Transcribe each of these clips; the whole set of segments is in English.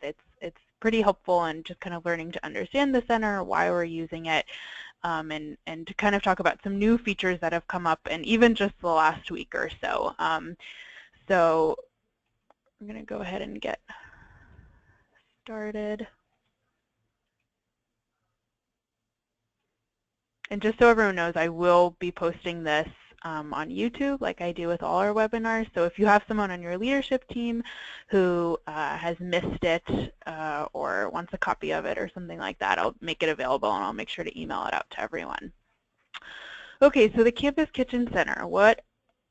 it's pretty helpful in just kind of learning to understand the center, why we're using it, and to kind of talk about some new features that have come up in even just the last week or so. So I'm going to go ahead and get started. And just so everyone knows, I will be posting this on YouTube like I do with all our webinars. So if you have someone on your leadership team who has missed it or wants a copy of it or something like that, I'll make it available and I'll make sure to email it out to everyone. Okay, so the Campus Kitchen Center, what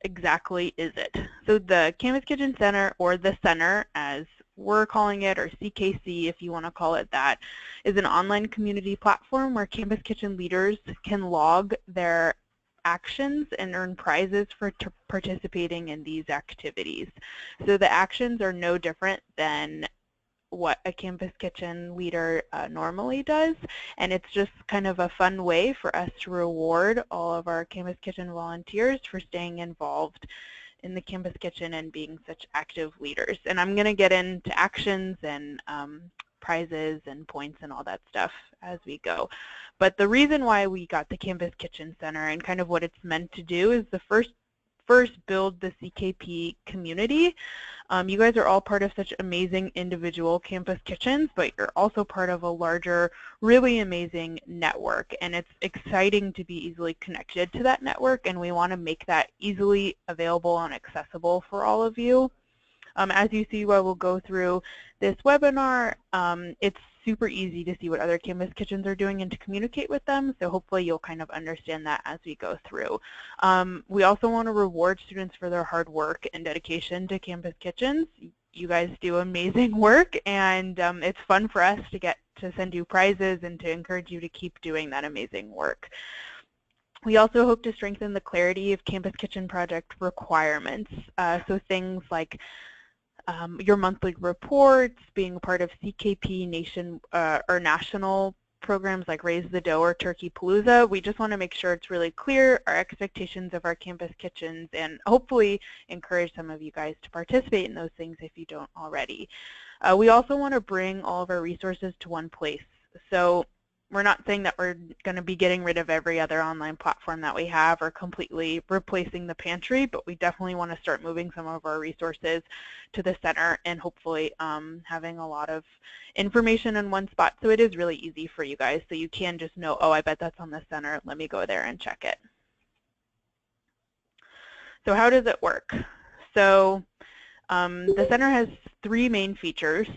exactly is it? So the Campus Kitchen Center, or the Center as we're calling it, or CKC if you want to call it that, is an online community platform where Campus Kitchen leaders can log their actions and earn prizes for participating in these activities. So the actions are no different than what a Campus Kitchen leader normally does, and it's just kind of a fun way for us to reward all of our Campus Kitchen volunteers for staying involved in the Campus Kitchen and being such active leaders. And I'm going to get into actions and prizes and points and all that stuff as we go. But the reason why we got the Campus Kitchen Center and kind of what it's meant to do is the first build the CKP community. You guys are all part of such amazing individual campus kitchens, but you're also part of a larger, really amazing network. And it's exciting to be easily connected to that network, and we want to make that easily available and accessible for all of you. As you see while we'll go through this webinar, it's super easy to see what other campus kitchens are doing and to communicate with them, so hopefully you'll kind of understand that as we go through. We also want to reward students for their hard work and dedication to campus kitchens. You guys do amazing work, and it's fun for us to get to send you prizes and to encourage you to keep doing that amazing work. We also hope to strengthen the clarity of Campus Kitchen project requirements, so things like your monthly reports, being a part of CKP nation or national programs like Raise the Dough or Turkey Palooza. We just want to make sure it's really clear our expectations of our campus kitchens, and hopefully encourage some of you guys to participate in those things if you don't already. We also want to bring all of our resources to one place. So we're not saying that we're going to be getting rid of every other online platform that we have or completely replacing the pantry, but we definitely want to start moving some of our resources to the center and hopefully having a lot of information in one spot, so it is really easy for you guys, so you can just know, oh, I bet that's on the center, let me go there and check it. So how does it work? So the center has three main features.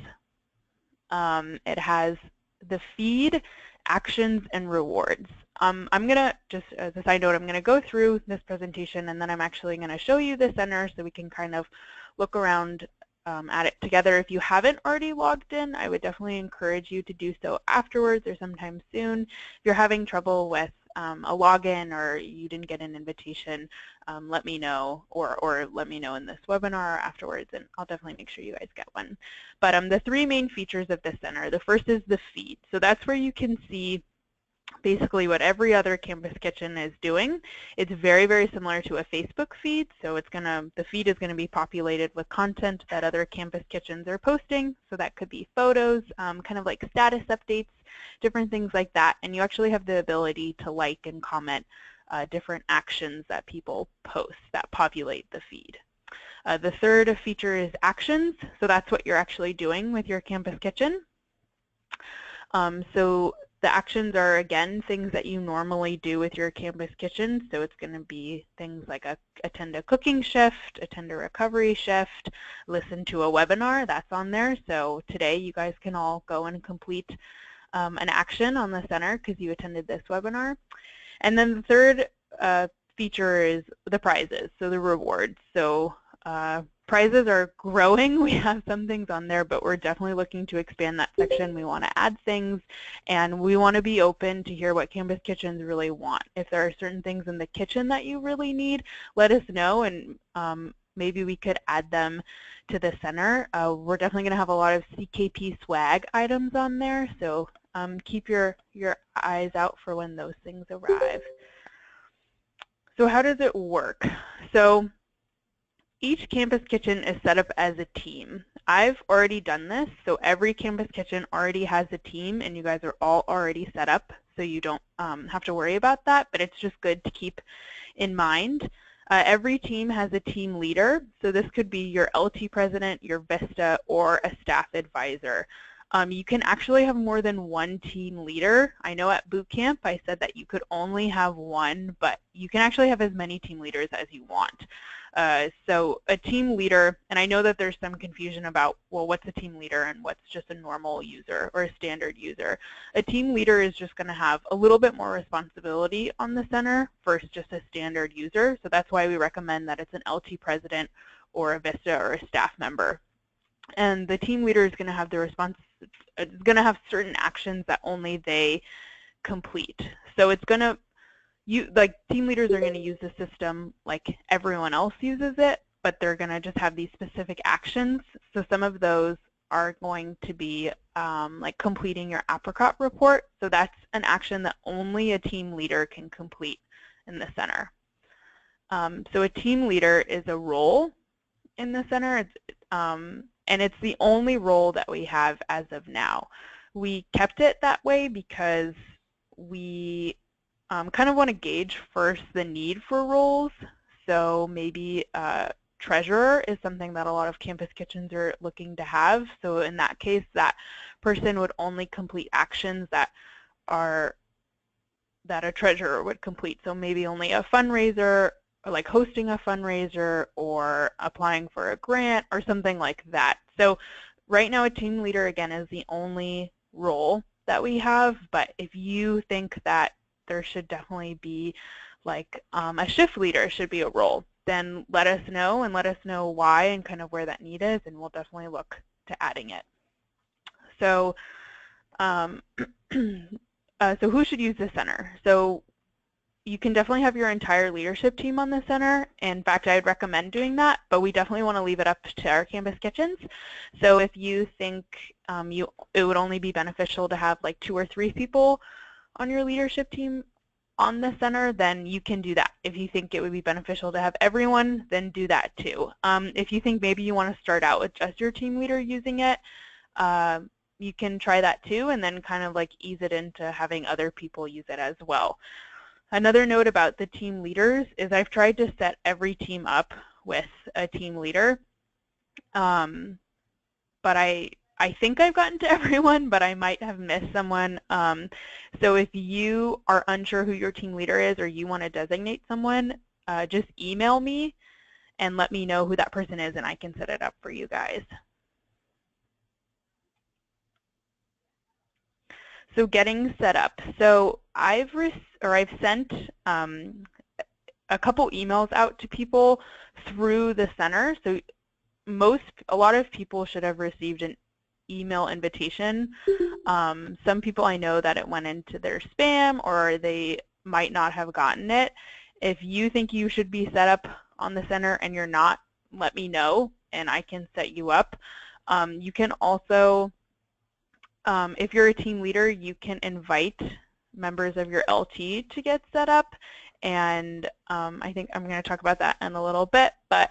It has the feed, actions, and rewards. I'm going to, just as a side note, I'm going to go through this presentation, and then I'm actually going to show you the center so we can kind of look around at it together. If you haven't already logged in, I would definitely encourage you to do so afterwards or sometime soon. If you're having trouble with a login or you didn't get an invitation, let me know, or let me know in this webinar afterwards, and I'll definitely make sure you guys get one. But the three main features of the center, the first is the feed. So that's where you can see basically what every other campus kitchen is doing. It's very, very similar to a Facebook feed. So the feed is going to be populated with content that other campus kitchens are posting. So that could be photos, kind of like status updates, different things like that. And you actually have the ability to like and comment different actions that people post that populate the feed. The third feature is actions. So that's what you're actually doing with your campus kitchen. So the actions are, again, things that you normally do with your campus kitchen. So it's going to be things like attend a cooking shift, attend a recovery shift, listen to a webinar. That's on there. So today you guys can all go and complete an action on the center because you attended this webinar. And then the third feature is the prizes, so the rewards. So prizes are growing. We have some things on there, but we're definitely looking to expand that section. We want to add things, and we want to be open to hear what campus kitchens really want. If there are certain things in the kitchen that you really need, let us know, and maybe we could add them to the center. We're definitely going to have a lot of CKP swag items on there, so keep your eyes out for when those things arrive. So how does it work? So each Campus Kitchen is set up as a team. I've already done this, so every Campus Kitchen already has a team, and you guys are all already set up, so you don't have to worry about that, but it's just good to keep in mind. Every team has a team leader, so this could be your LT president, your VISTA, or a staff advisor. You can actually have more than one team leader. I know at boot camp I said that you could only have one, but you can actually have as many team leaders as you want. So a team leader, and I know that there's some confusion about, well, what's a team leader and what's just a normal user or a standard user. A team leader is just going to have a little bit more responsibility on the center versus just a standard user. So that's why we recommend that it's an LT president or a VISTA or a staff member. And the team leader is going to have certain actions that only they complete. So it's going to, team leaders are going to use the system like everyone else uses it, but they're going to just have these specific actions. So some of those are going to be like completing your apricot report. So that's an action that only a team leader can complete in the center. So a team leader is a role in the center. And it's the only role that we have as of now. We kept it that way because we kind of want to gauge first the need for roles. So maybe treasurer is something that a lot of Campus Kitchens are looking to have. So in that case, that person would only complete actions that a treasurer would complete. So maybe only a fundraiser, or like hosting a fundraiser or applying for a grant or something like that. So right now a team leader, again, is the only role that we have, but if you think that there should definitely be like a shift leader should be a role, then let us know and let us know why and kind of where that need is, and we'll definitely look to adding it. So, so who should use the center? So you can definitely have your entire leadership team on the center. In fact, I'd recommend doing that, but we definitely want to leave it up to our Campus Kitchens. So if you think it would only be beneficial to have like 2 or 3 people on your leadership team on the center, then you can do that. If you think it would be beneficial to have everyone, then do that too. If you think maybe you want to start out with just your team leader using it, you can try that too, and then kind of like ease it into having other people use it as well. Another note about the team leaders is I've tried to set every team up with a team leader, but I think I've gotten to everyone, but I might have missed someone. So if you are unsure who your team leader is or you want to designate someone, just email me and let me know who that person is, and I can set it up for you guys. So getting set up. So I've sent a couple emails out to people through the center. So a lot of people should have received an email invitation. Some people I know that it went into their spam or they might not have gotten it. If you think you should be set up on the center and you're not, let me know and I can set you up. You can also, if you're a team leader, you can invite members of your LT to get set up, and I think I'm going to talk about that in a little bit, but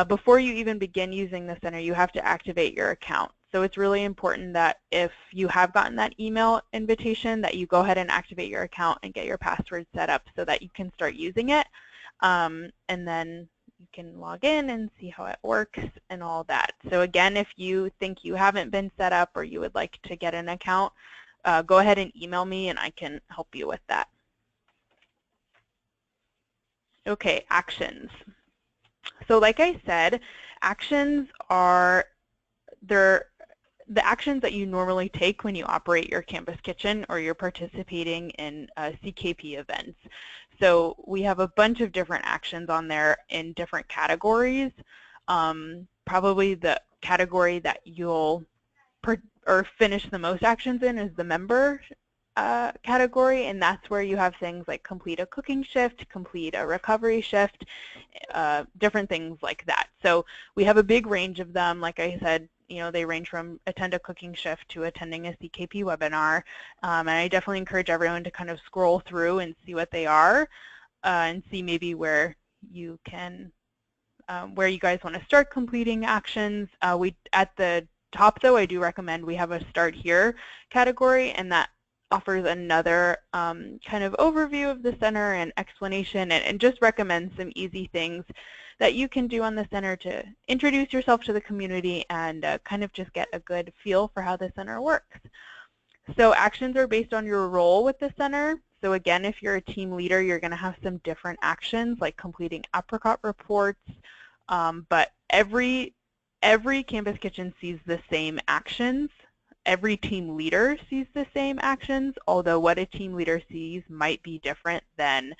before you even begin using the center, you have to activate your account. So it's really important that if you have gotten that email invitation, that you go ahead and activate your account and get your password set up so that you can start using it, and then you can log in and see how it works and all that. So again, if you think you haven't been set up or you would like to get an account, go ahead and email me and I can help you with that. Okay, actions. So like I said, actions are the actions that you normally take when you operate your Campus Kitchen or you're participating in CKP events. So we have a bunch of different actions on there in different categories. Probably the category that you'll finish the most actions in is the member category, and that's where you have things like complete a cooking shift, complete a recovery shift, different things like that. So we have a big range of them. Like I said, they range from attend a cooking shift to attending a CKP webinar, and I definitely encourage everyone to kind of scroll through and see what they are and see maybe where you can where you guys want to start completing actions. At the top, though, I do recommend we have a Start Here category, and that offers another kind of overview of the center and explanation, and just recommends some easy things that you can do on the center to introduce yourself to the community and kind of just get a good feel for how the center works. So actions are based on your role with the center. So again, if you're a team leader, you're going to have some different actions like completing Apricot reports, but every Campus Kitchen sees the same actions. Every team leader sees the same actions, although what a team leader sees might be different than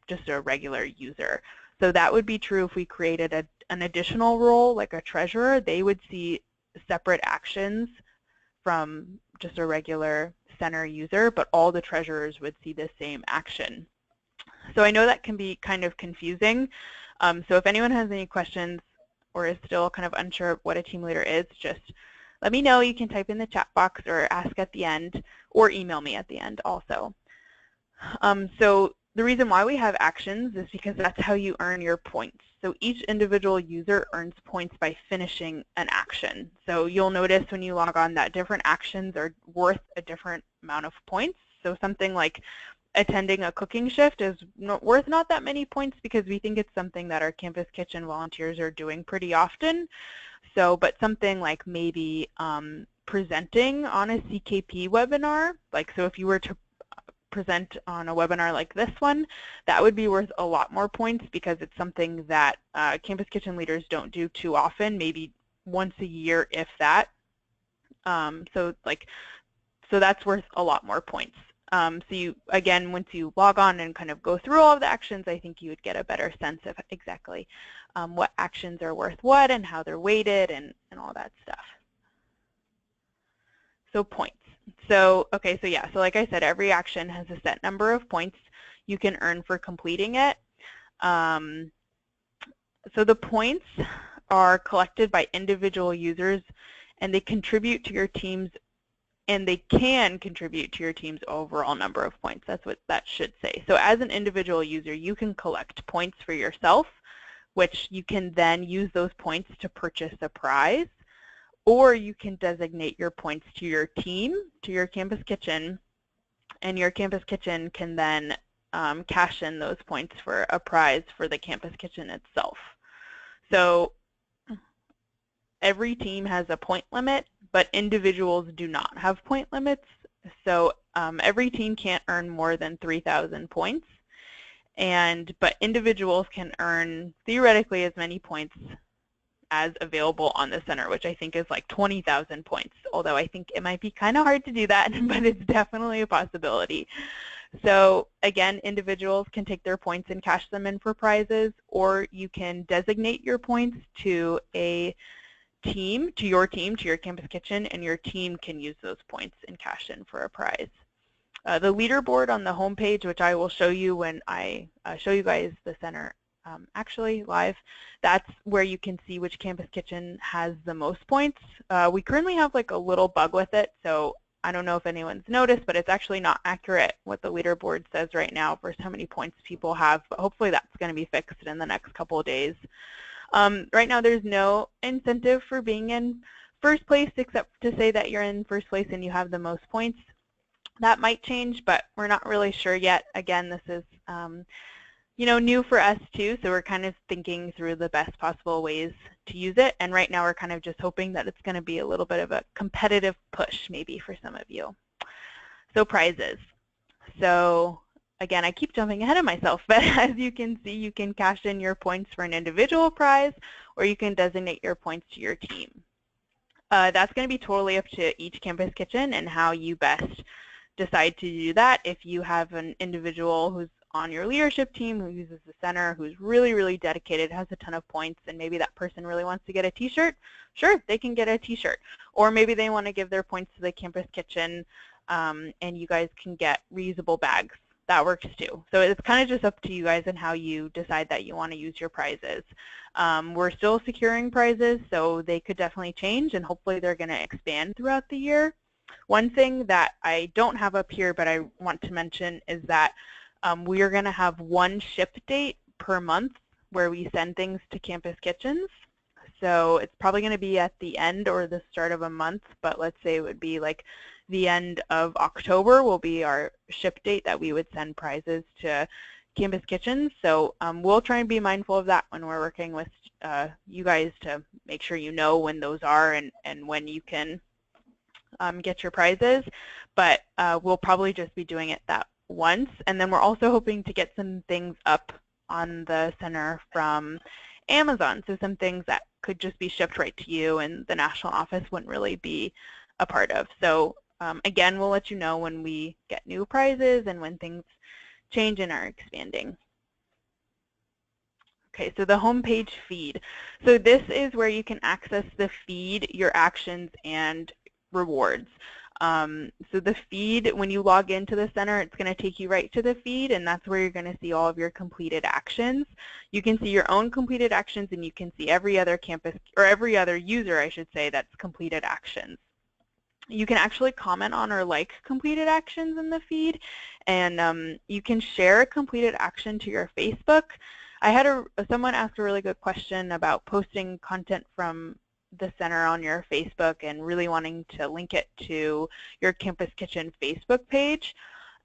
just a regular user. So that would be true if we created an additional role like a treasurer. They would see separate actions from just a regular center user, but all the treasurers would see the same action. So I know that can be kind of confusing. So if anyone has any questions or is still kind of unsure of what a team leader is, just let me know. You can type in the chat box or ask at the end or email me at the end also. So the reason why we have actions is because that's how you earn your points. So each individual user earns points by finishing an action. So you'll notice when you log on that different actions are worth a different amount of points. So something like attending a cooking shift is worth not that many points because we think it's something that our Campus Kitchen volunteers are doing pretty often. So, but something like maybe presenting on a CKP webinar, like so if you were to present on a webinar like this one, that would be worth a lot more points because it's something that Campus Kitchen leaders don't do too often, maybe once a year, if that. So that's worth a lot more points. So you, again, once you log on and kind of go through all of the actions, I think you would get a better sense of exactly what actions are worth what and how they're weighted and all that stuff. So points. So, okay, so yeah, so like I said, every action has a set number of points you can earn for completing it. So the points are collected by individual users, and they contribute to your team's, and they can contribute to your team's overall number of points. That's what that should say. So as an individual user, you can collect points for yourself, which you can then use those points to purchase a prize. Or you can designate your points to your team, to your Campus Kitchen, and your Campus Kitchen can then cash in those points for a prize for the Campus Kitchen itself. So every team has a point limit, but individuals do not have point limits. So every team can't earn more than 3,000 points, but individuals can earn theoretically as many points as available on the center, which I think is like 20,000 points, although I think it might be kind of hard to do that, but it's definitely a possibility. So again, individuals can take their points and cash them in for prizes, or you can designate your points to a team, to your Campus Kitchen, and your team can use those points and cash in for a prize. The leaderboard on the home page, which I will show you when I show you guys the center actually live, that's where you can see which Campus Kitchen has the most points. We currently have like a little bug with it, so I don't know if anyone's noticed, but it's actually not accurate what the leaderboard says right now for how many points people have, but hopefully that's going to be fixed in the next couple of days. Right now there's no incentive for being in first place except to say that you're in first place and you have the most points. That might change, but we're not really sure yet. Again, this is new for us too, so we're kind of thinking through the best possible ways to use it, and right now we're kind of just hoping that it's going to be a little bit of a competitive push maybe for some of you. So prizes. So again, I keep jumping ahead of myself, but as you can see, you can cash in your points for an individual prize, or you can designate your points to your team. That's going to be totally up to each Campus Kitchen and how you best decide to do that. If you have an individual who's on your leadership team who uses the center, who's really, really dedicated, has a ton of points, and maybe that person really wants to get a t-shirt, sure, they can get a t-shirt. Or maybe they want to give their points to the Campus Kitchen, and you guys can get reusable bags. That works too. So it's kind of just up to you guys and how you decide that you want to use your prizes. We're still securing prizes, so they could definitely change, and hopefully they're going to expand throughout the year. One thing that I don't have up here but I want to mention is that we are going to have one ship date per month where we send things to Campus Kitchens. So it's probably going to be at the end or the start of a month, but let's say it would be like the end of October will be our ship date that we would send prizes to Campus Kitchens. So we'll try and be mindful of that when we're working with you guys to make sure you know when those are and when you can get your prizes. But we'll probably just be doing it that once. And then we're also hoping to get some things up on the center from Amazon. So some things that could just be shipped right to you and the national office wouldn't really be a part of. So again, we'll let you know when we get new prizes and when things change and are expanding. Okay, so the homepage feed. So this is where you can access the feed, your actions, and rewards. So the feed, when you log into the center, it's going to take you right to the feed, and that's where you're going to see all of your completed actions. You can see your own completed actions, and you can see every other campus, or every other user, I should say, that's completed actions. You can actually comment on or like completed actions in the feed, and you can share a completed action to your Facebook. I had someone ask a really good question about posting content from the center on your Facebook and really wanting to link it to your Campus Kitchen Facebook page.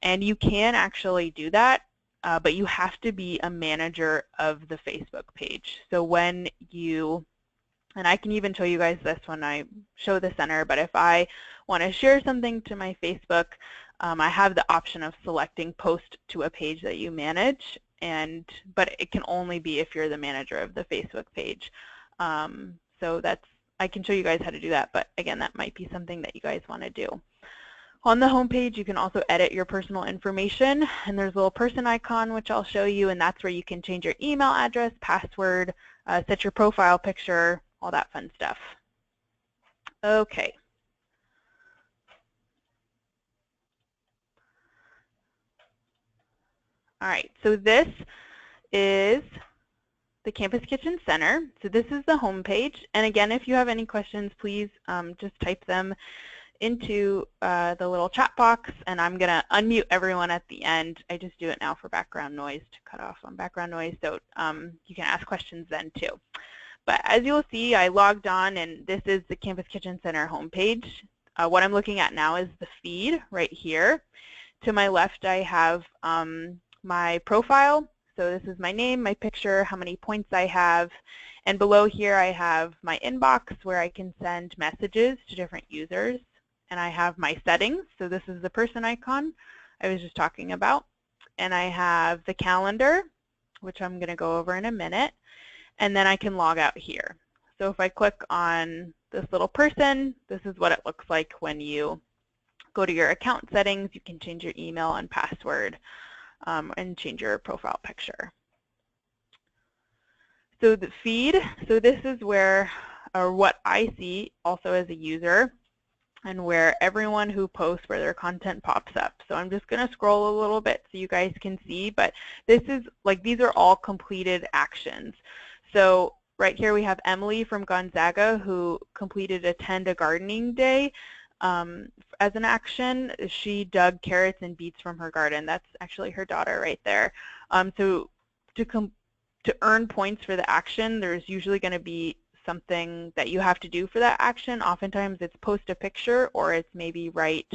And you can actually do that, but you have to be a manager of the Facebook page. So when you, and I can even show you guys this when I show the center, but if I want to share something to my Facebook, I have the option of selecting post to a page that you manage, but it can only be if you're the manager of the Facebook page. So I can show you guys how to do that, but again, that might be something that you guys want to do. On the home page, you can also edit your personal information, and there's a little person icon, which I'll show you, and that's where you can change your email address, password, set your profile picture, all that fun stuff. Okay. All right, so this is the Campus Kitchen Center. So this is the home page. And again, if you have any questions, please just type them into the little chat box, and I'm going to unmute everyone at the end. I just do it now for background noise to cut off on background noise, so you can ask questions then too. But as you'll see, I logged on, and this is the Campus Kitchen Center homepage. What I'm looking at now is the feed right here. To my left, I have my profile. So this is my name, my picture, how many points I have. And below here, I have my inbox where I can send messages to different users. And I have my settings. So this is the person icon I was just talking about. And I have the calendar, which I'm going to go over in a minute. And then I can log out here. So if I click on this little person, this is what it looks like when you go to your account settings. You can change your email and password and change your profile picture. So the feed, so this is where, or what I see also as a user, and where everyone who posts where their content pops up. So I'm just going to scroll a little bit so you guys can see, but this is like, these are all completed actions. So right here we have Emily from Gonzaga who completed Attend a Gardening Day. As an action, she dug carrots and beets from her garden. That's actually her daughter right there. So to earn points for the action, there's usually going to be something that you have to do for that action. Oftentimes it's post a picture, or it's maybe write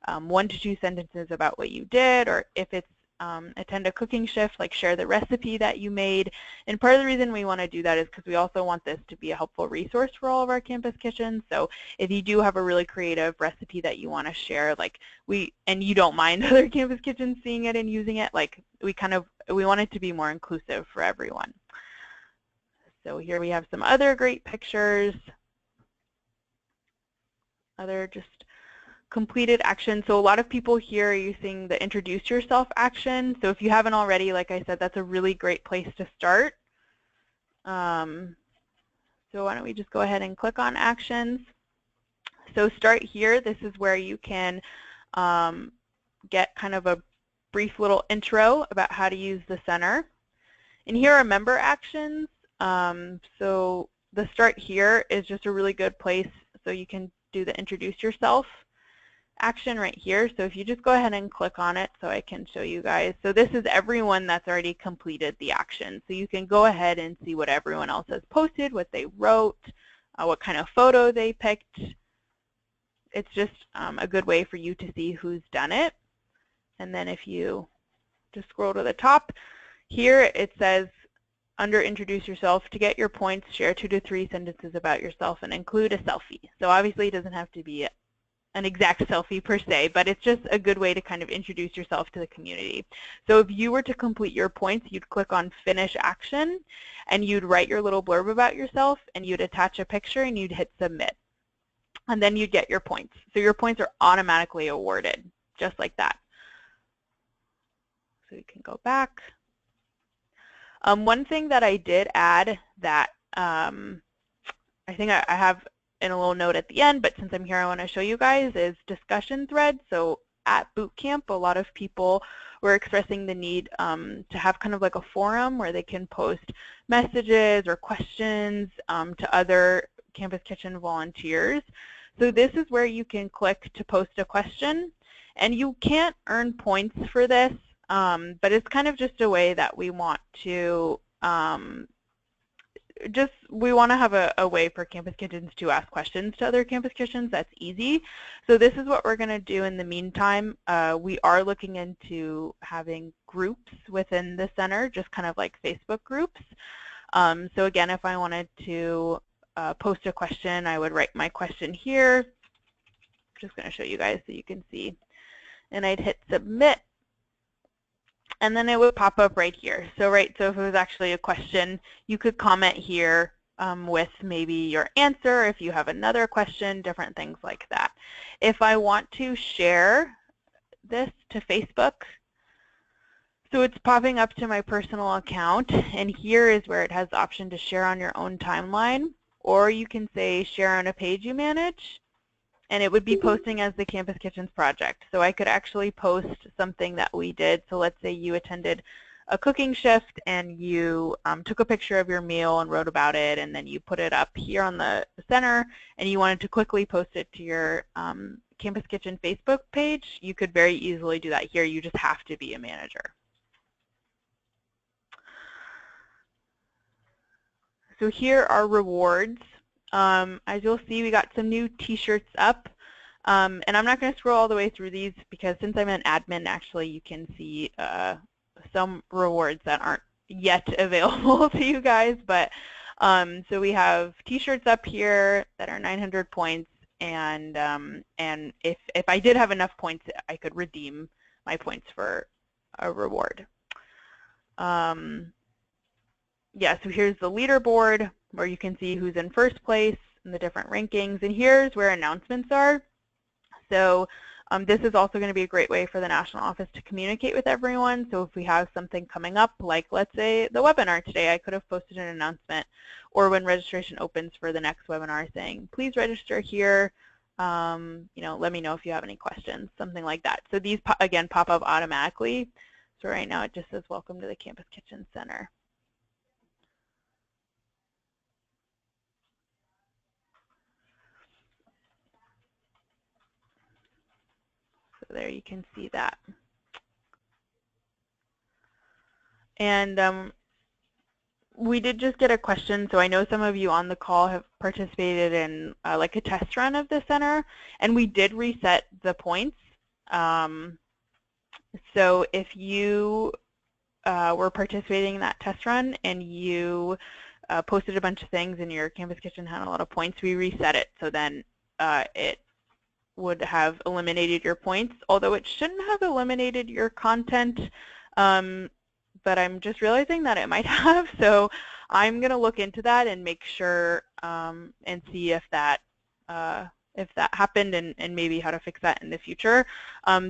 1 to 2 sentences about what you did, or if it's attend a cooking shift, like share the recipe that you made. And part of the reason we want to do that is because we also want this to be a helpful resource for all of our campus kitchens. So if you do have a really creative recipe that you want to share, like and you don't mind other campus kitchens seeing it and using it, like we want it to be more inclusive for everyone. So here we have some other great pictures, other just completed action. So a lot of people here are using the introduce yourself action. So if you haven't already, like I said, that's a really great place to start. So why don't we just go ahead and click on actions. So start here. This is where you can get kind of a brief little intro about how to use the center. And here are member actions. So the start here is just a really good place so you can do the introduce yourself. action right here. So if you just go ahead and click on it so I can show you guys. So this is everyone that's already completed the action. So you can go ahead and see what everyone else has posted, what they wrote, what kind of photo they picked. It's just a good way for you to see who's done it. And then if you just scroll to the top, here it says under introduce yourself, to get your points, share 2 to 3 sentences about yourself and include a selfie. So obviously it doesn't have to be an exact selfie per se, but it's just a good way to kind of introduce yourself to the community. So if you were to complete your points, you'd click on finish action and you'd write your little blurb about yourself and you'd attach a picture and you'd hit submit. And then you'd get your points. So your points are automatically awarded, just like that. So we can go back. One thing that I did add that I think I have in a little note at the end, but since I'm here I want to show you guys, is discussion threads. So at boot camp, a lot of people were expressing the need to have kind of like a forum where they can post messages or questions to other Campus Kitchen volunteers. So this is where you can click to post a question, and you can't earn points for this, but it's kind of just a way that we want to we want to have a way for Campus Kitchens to ask questions to other Campus Kitchens that's easy. So this is what we're going to do in the meantime. We are looking into having groups within the center, just kind of like Facebook groups. So again, if I wanted to post a question, I would write my question here. I'm just going to show you guys so you can see. And I'd hit submit. And then it would pop up right here. So if it was actually a question, you could comment here with maybe your answer, if you have another question, different things like that. If I want to share this to Facebook, so it's popping up to my personal account, and here is where it has the option to share on your own timeline, or you can say share on a page you manage. And it would be posting as the Campus Kitchens project. So I could actually post something that we did. So let's say you attended a cooking shift and you took a picture of your meal and wrote about it, and then you put it up here on the center, and you wanted to quickly post it to your Campus Kitchen Facebook page. You could very easily do that here. You just have to be a manager. So here are rewards. As you'll see, we got some new t-shirts up. And I'm not going to scroll all the way through these because since I'm an admin, actually, you can see some rewards that aren't yet available to you guys. But so we have t-shirts up here that are 900 points. And if I did have enough points, I could redeem my points for a reward. Yeah, so here's the leaderboard where you can see who's in first place and the different rankings. And here's where announcements are. So this is also going to be a great way for the national office to communicate with everyone. So if we have something coming up, like let's say the webinar today, I could have posted an announcement, or when registration opens for the next webinar saying, please register here. You know, let me know if you have any questions, something like that. So these, again, pop up automatically. So right now it just says, welcome to the Campus Kitchen Center. So there you can see that. And we did just get a question, so I know some of you on the call have participated in like a test run of the center, and we did reset the points. So if you were participating in that test run and you posted a bunch of things and your Campus Kitchen had a lot of points, we reset it, so then it would have eliminated your points, although it shouldn't have eliminated your content. But I'm just realizing that it might have, so I'm going to look into that and make sure and see if that happened and maybe how to fix that in the future.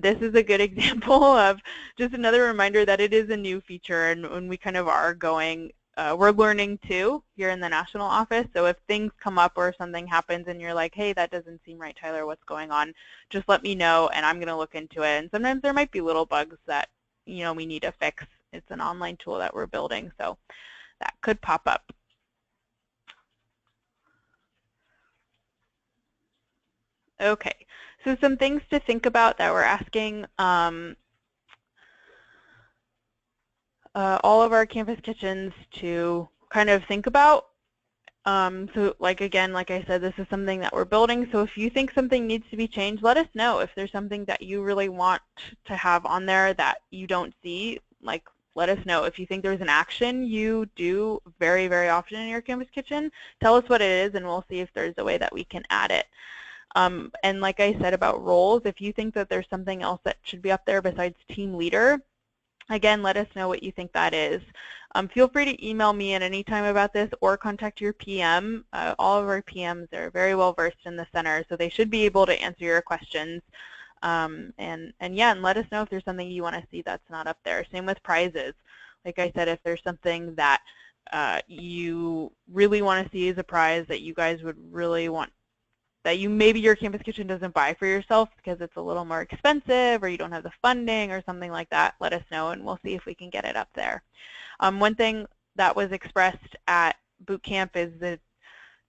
This is a good example of just another reminder that it is a new feature, and when we kind of are going, we're learning too here in the national office. So if things come up or something happens and you're like, hey, that doesn't seem right, Tyler, what's going on? Just let me know and I'm going to look into it. And sometimes there might be little bugs that, you know, we need to fix. It's an online tool that we're building, so that could pop up. Okay, So some things to think about that we're asking all of our campus kitchens to kind of think about. So again, like I said, this is something that we're building. So if you think something needs to be changed, let us know. If there's something that you really want to have on there that you don't see, let us know. If you think there's an action you do very, very often in your campus kitchen, tell us what it is and we'll see if there's a way that we can add it. And like I said about roles, if you think that there's something else that should be up there besides team leader, again, let us know what you think that is. Feel free to email me at any time about this or contact your PM. All of our PMs are very well versed in the center, so they should be able to answer your questions. And let us know if there's something you want to see that's not up there. Same with prizes. Like I said, if there's something that you really want to see as a prize that you guys would really want, that maybe your campus kitchen doesn't buy for yourself because it's a little more expensive or you don't have the funding or something like that, let us know and we'll see if we can get it up there. One thing that was expressed at boot camp is the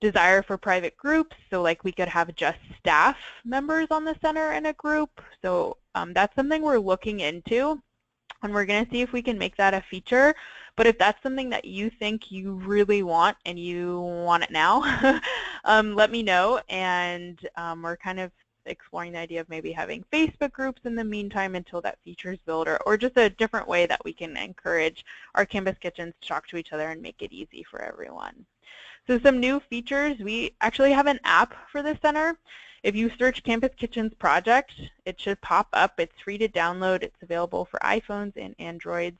desire for private groups. So we could have just staff members on the center in a group. So that's something we're looking into. And we're going to see if we can make that a feature. But if that's something that you think you really want and you want it now, let me know. And we're kind of exploring the idea of maybe having Facebook groups in the meantime until that feature is built, or just a different way that we can encourage our campus kitchens to talk to each other and make it easy for everyone. So some new features, we actually have an app for the center. If you search Campus Kitchens Project, it should pop up. It's free to download. It's available for iPhones and Androids.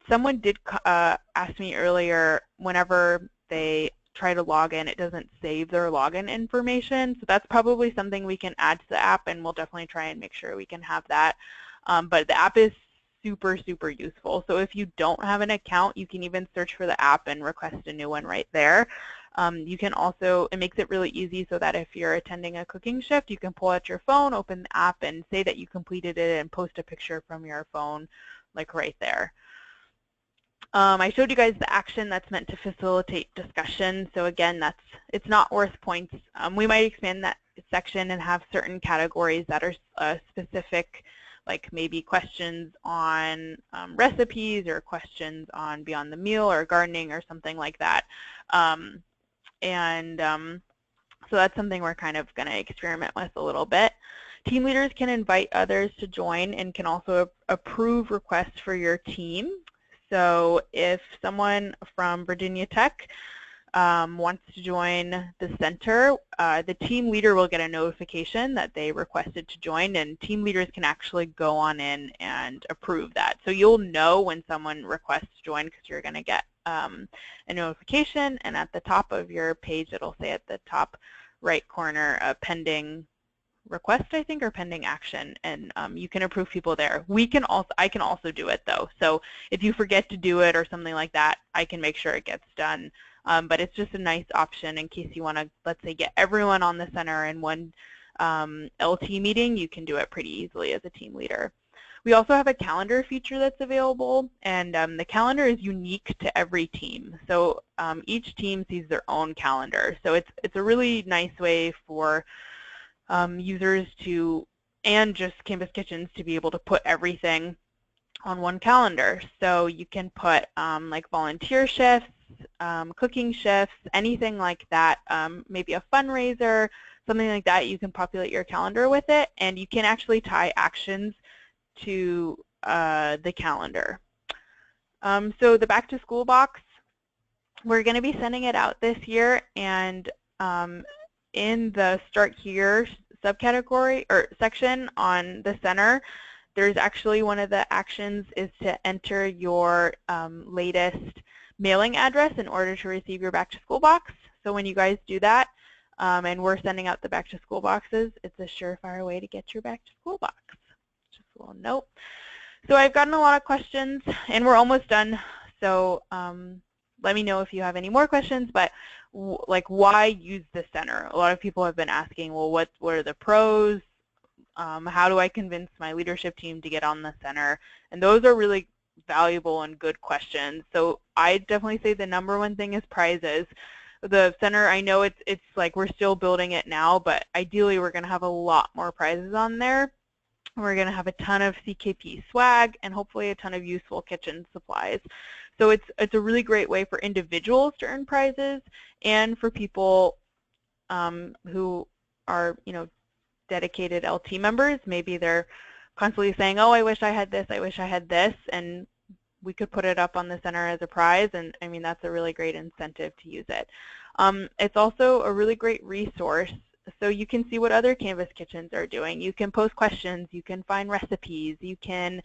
Someone did ask me earlier, whenever they try to log in, it doesn't save their login information. So that's probably something we can add to the app, and we'll definitely try and make sure we can have that. But the app is super, super useful. So if you don't have an account, you can even search for the app and request a new one right there. You can also, it makes it really easy so that if you're attending a cooking shift, you can pull out your phone, open the app, and say that you completed it and post a picture from your phone right there. I showed you guys the action that's meant to facilitate discussion. So again, it's not worth points. We might expand that section and have certain categories that are specific, like maybe questions on recipes or questions on Beyond the Meal or gardening or something like that. So that's something we're kind of going to experiment with a little bit. Team leaders can invite others to join and can also approve requests for your team. So if someone from Virginia Tech wants to join the center, the team leader will get a notification that they requested to join, and team leaders can actually go on in and approve that. So you'll know when someone requests to join because you're going to get a notification, and at the top of your page it'll say at the top right corner pending request, I think, or pending action, and you can approve people there. I can also do it though, so if you forget to do it or something like that, I can make sure it gets done. But it's just a nice option in case you want to, let's say, get everyone on the center in one LT meeting. You can do it pretty easily as a team leader. We also have a calendar feature that's available, and the calendar is unique to every team. So each team sees their own calendar. So it's a really nice way for users to, and just campus kitchens, to be able to put everything on one calendar. So you can put like volunteer shifts, cooking shifts, anything like that, maybe a fundraiser, something like that. You can populate your calendar with it, and you can actually tie actions to the calendar. So the back to school box, we're going to be sending it out this year, and in the Start Here subcategory or section on the center, there's actually one of the actions is to enter your latest mailing address in order to receive your back to school box. So when you guys do that, and we're sending out the back to school boxes, it's a surefire way to get your back to school box. Just a little note. So I've gotten a lot of questions, and we're almost done. So let me know if you have any more questions, but like, why use the center? A lot of people have been asking, well, what are the pros? How do I convince my leadership team to get on the center? And those are really valuable and good questions. So I definitely say the #1 thing is prizes. the center, I know it's like we're still building it now, but ideally we're going to have a lot more prizes on there. We're going to have a ton of CKP swag and hopefully a ton of useful kitchen supplies. So it's a really great way for individuals to earn prizes and for people who are, you know, dedicated LT members. Maybe they're constantly saying, oh, I wish I had this, I wish I had this, and we could put it up on the center as a prize, and I mean, that's a really great incentive to use it. It's also a really great resource, so you can see what other Canvas kitchens are doing. You can post questions, you can find recipes, you can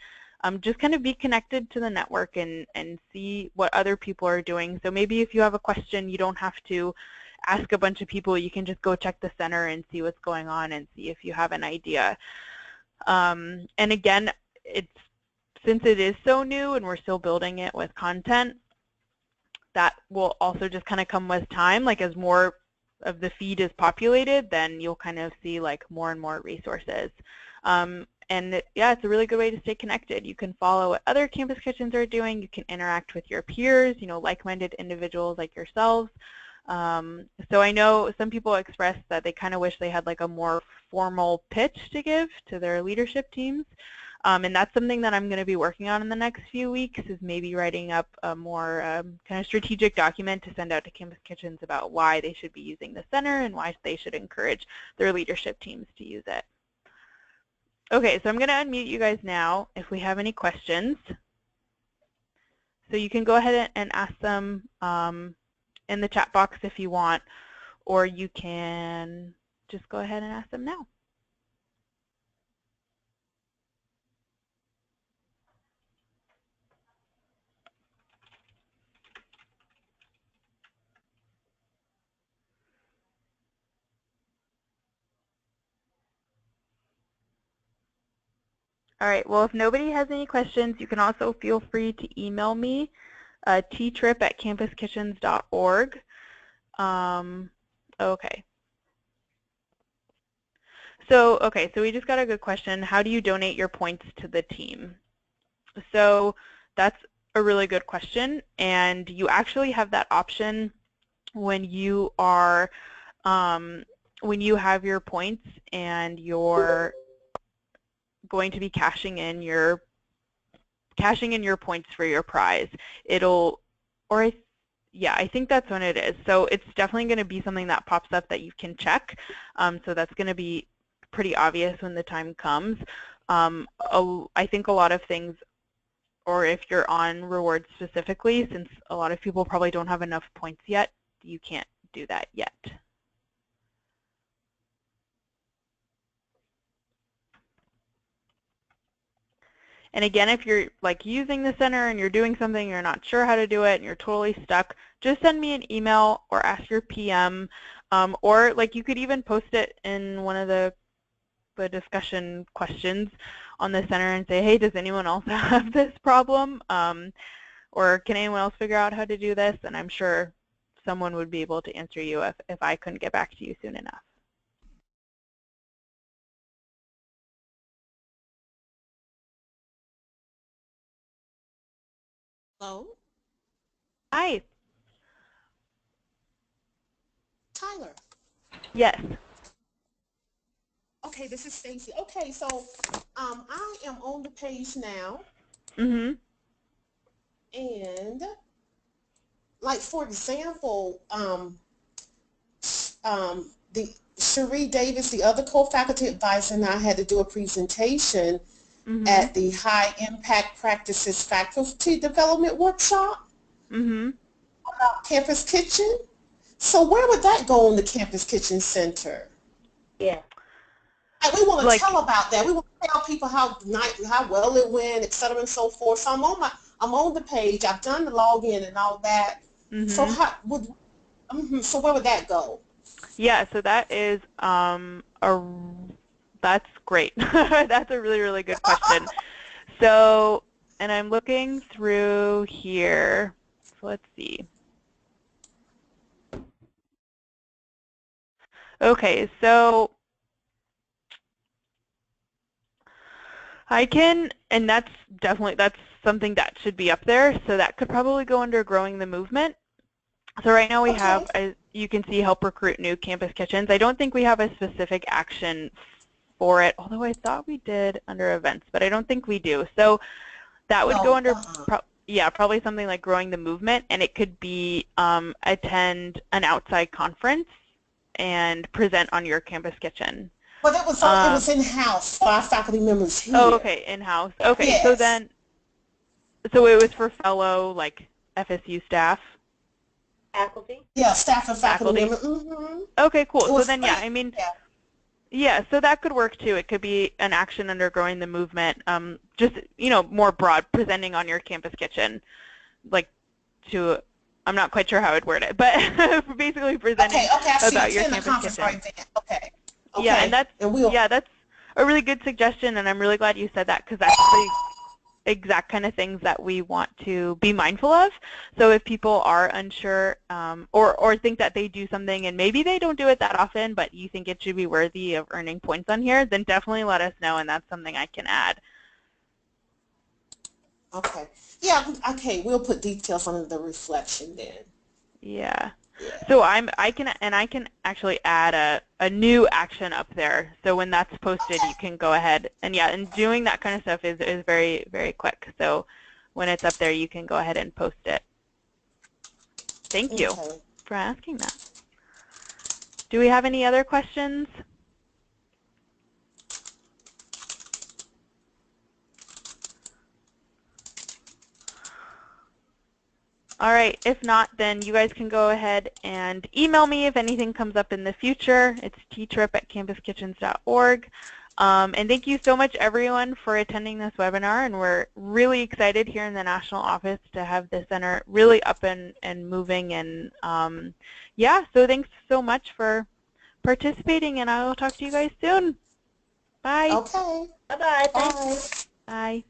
just kind of be connected to the network and see what other people are doing. So maybe if you have a question, you don't have to ask a bunch of people, you can just go check the center and see what's going on and see if you have an idea. And again, since it is so new and we're still building it with content, that will also just kind of come with time. Like as more of the feed is populated, then you'll kind of see like more and more resources. And yeah, it's a really good way to stay connected. You can follow what other Campus Kitchens are doing. You can interact with your peers, you know, like-minded individuals like yourselves. So I know some people expressed that they kind of wish they had like a more formal pitch to give to their leadership teams. And that's something that I'm going to be working on in the next few weeks, is maybe writing up a more kind of strategic document to send out to Campus Kitchens about why they should be using the center and why they should encourage their leadership teams to use it. Okay, so I'm going to unmute you guys now if we have any questions. So you can go ahead and ask them in the chat box if you want, or you can just go ahead and ask them now. All right, well, if nobody has any questions, you can also feel free to email me, ttrip@campuskitchens.org. Okay. So we just got a good question. How do you donate your points to the team? So that's a really good question, and you actually have that option when you are when you have your points and you're going to be cashing in your points for your prize. Yeah, I think that's when it is. So it's definitely going to be something that pops up that you can check. So that's going to be pretty obvious when the time comes. I think a lot of things, or if you're on rewards specifically, since a lot of people probably don't have enough points yet, you can't do that yet. And again, if you're like using the center and you're doing something, you're not sure how to do it, and you're totally stuck, just send me an email or ask your PM, or like you could even post it in one of the discussion questions on the center and say, hey, does anyone else have this problem? Or can anyone else figure out how to do this? And I'm sure someone would be able to answer you if I couldn't get back to you soon enough. Hello? Hi. Tyler. Yes. Okay, this is Stacy. Okay, so I am on the page now. Mm-hmm. And like for example, the Cherie Davis, the other co-faculty advisor, and I had to do a presentation at the High Impact Practices Faculty Development Workshop about Campus Kitchen. So where would that go in the Campus Kitchen Center? Yeah. And we want to tell about that. We want to tell people how well it went, et cetera, and so forth. So I'm on the page. I've done the login and all that. So so where would that go? Yeah, so that is that's great. That's a really, really good question. So, and I'm looking through here. So let's see. Okay, so I can, and that's something that should be up there. So that could probably go under growing the movement. So right now we have, you can see help recruit new campus kitchens. I don't think we have a specific action for it, although I thought we did under events, but I don't think we do. So that would go under, probably something like growing the movement, and it could be attend an outside conference and present on your campus kitchen. But it was in-house for our faculty members here. Oh, okay, in-house. Okay, yes. So it was for fellow, like, FSU staff? Faculty? Yeah, staff and faculty members. Okay, cool. So then, yeah, I mean, yeah, so that could work too. It could be an action under growing the movement, just, more broad, presenting on your campus kitchen, like I'm not quite sure how I'd word it, but basically presenting about your campus kitchen. Okay. Yeah, and that's a really good suggestion, and I'm really glad you said that, because that's the exact kind of things that we want to be mindful of. So if people are unsure or think that they do something and maybe they don't do it that often, but you think it should be worthy of earning points on here, then definitely let us know, and that's something I can add. Okay. Yeah, okay, we'll put details on the reflection then. Yeah. So I can actually add a new action up there. So when that's posted, you can go ahead and and doing that kind of stuff is very, very quick. So when it's up there, you can go ahead and post it. Thank you for asking that. Do we have any other questions? All right, if not, then you guys can go ahead and email me if anything comes up in the future. It's ttrip@campuskitchens.org. And thank you so much, everyone, for attending this webinar. And we're really excited here in the national office to have the center really up and moving. And so thanks so much for participating, and I will talk to you guys soon. Bye. Okay. Bye-bye. Bye. Bye.